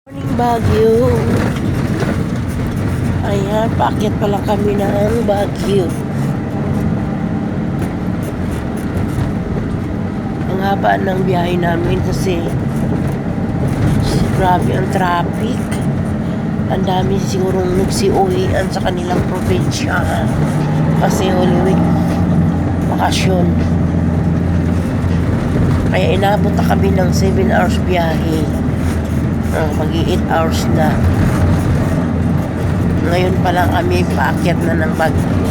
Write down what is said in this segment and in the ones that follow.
Morning Baguio. Ayan, paakyat pala kami ng Baguio. Ang haba ng biyahe namin kasi grabe ang traffic. Ang dami sigurong nagsi-uwian sa kanilang probinsya kasi Holy Week bakasyon. Kaya inabot na kami ng 7 hours biyahe. Mag-8 hours na. Ngayon pa lang kami paakyat na ng Baguio.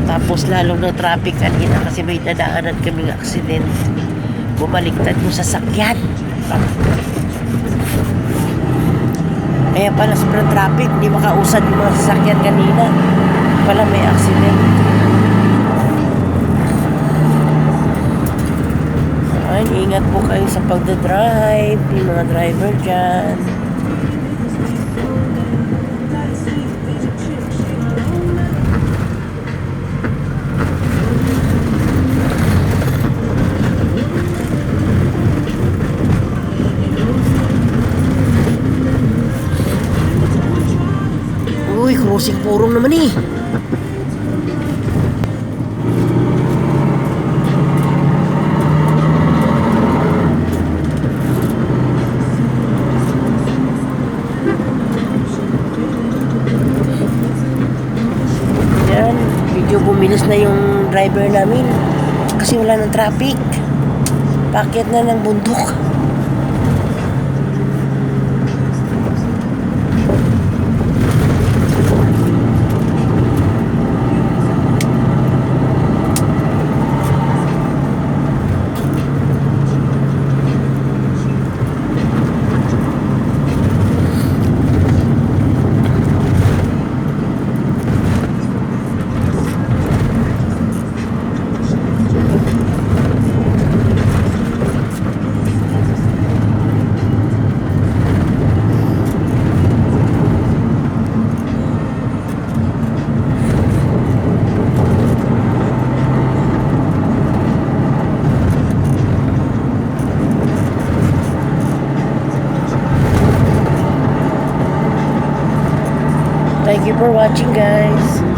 Tapos lalo na traffic kanina kasi may dadaanan kaming aksidente. Bumaliktad yung sasakyan. Kaya pala sobrang traffic, hindi makausad yung mga sasakyan kanina. Pala may aksidente. Ay, ingat po kayo sa pagdadrive, yung mga driver dyan. Uy, crossing purong naman eh. Yan, medyo bumilis na yung driver namin kasi wala ng traffic. Paakyat na ng bundok. Thank you for watching, guys.